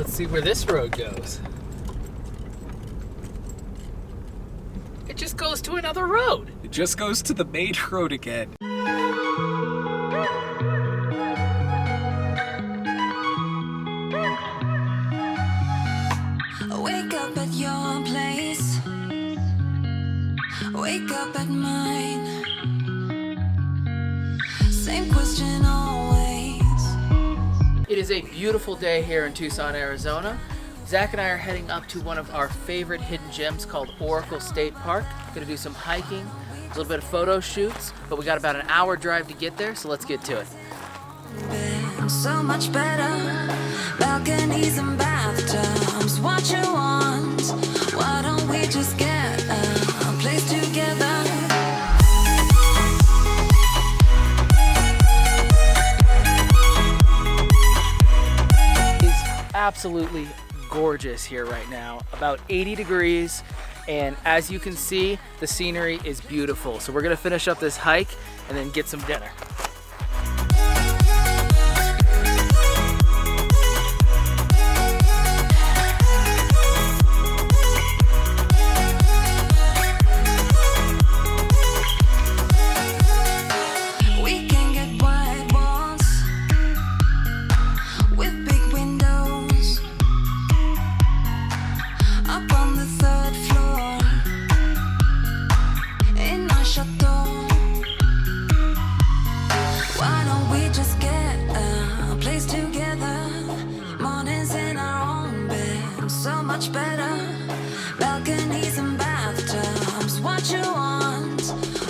Let's see where this road goes. It just goes to another road. It just goes to the main road again. Wake up at your place, wake up at mine. Same question always. It is a beautiful day here in Tucson, Arizona. Zach and I are heading up to one of our favorite hidden gems called Oracle State Park. Gonna do some hiking, a little bit of photo shoots, but we got about an hour drive to get there, so let's get to it. So much better, balconies and bathtubs, what you want? Why don't we just get a place together? It's absolutely gorgeous here right now, about 80 degrees, and as you can see, the scenery is beautiful. So we're gonna finish up this hike and then get some dinner.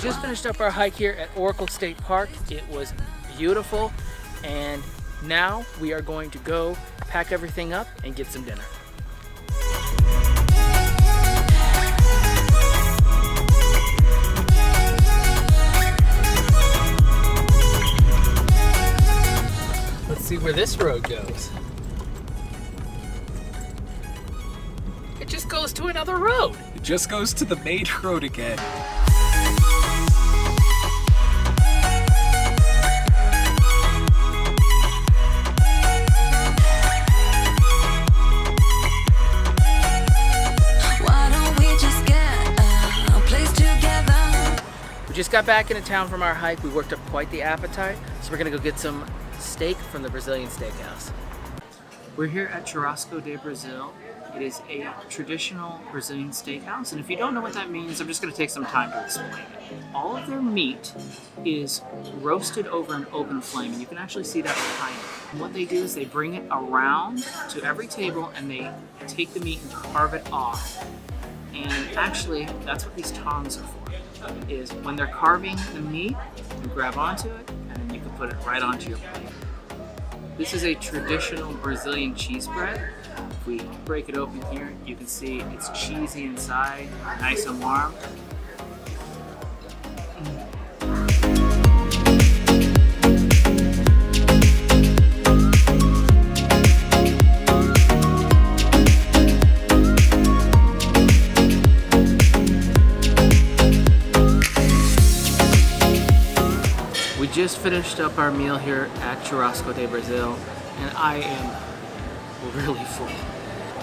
Just finished up our hike here at Oracle State Park. It was beautiful, and now we are going to go pack everything up and get some dinner. Let's see where this road goes. It just goes to another road. It just goes to the main road again. We just got back into town from our hike. We worked up quite the appetite, so we're gonna go get some steak from the Brazilian steakhouse. We're here at Churrasco de Brasil. It is a traditional Brazilian steakhouse, and if you don't know what that means, I'm just gonna take some time to explain it. All of their meat is roasted over an open flame, and you can actually see that behind it. And what they do is they bring it around to every table, and they take the meat and carve it off. And actually, that's what these tongs are for. Is when they're carving the meat, you grab onto it, and then you can put it right onto your plate. This is a traditional Brazilian cheese bread. If we break it open here, you can see it's cheesy inside, nice and warm. We just finished up our meal here at Churrasco de Brasil, and I am really full.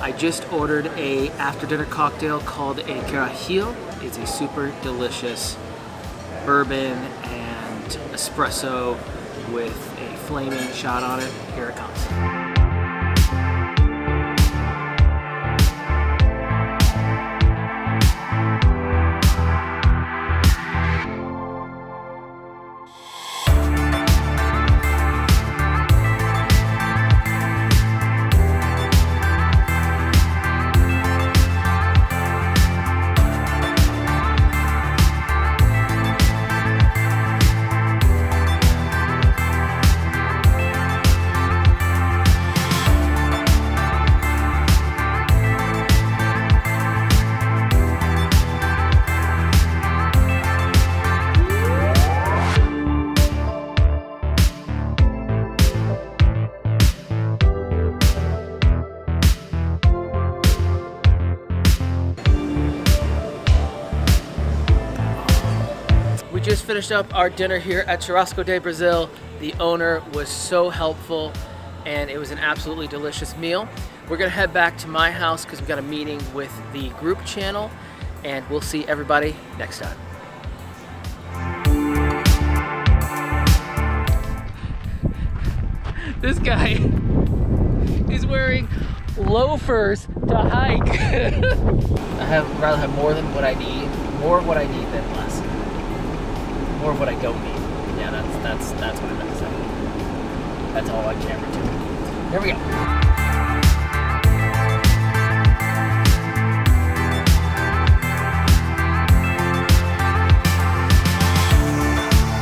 I just ordered a after dinner cocktail called a Churrasco. It's a super delicious bourbon and espresso with a flaming shot on it. Here it comes. We just finished up our dinner here at Churrasco de Brasil. The owner was so helpful. and it was an absolutely delicious meal. We're gonna head back to my house because we've got a meeting with the group channel, and we'll see everybody next time. This guy is wearing loafers to hike. I'd rather have more than what I need, more of what I need than less. More of what I don't need. Yeah, that's what I meant to say. That's all on camera too. Here we go.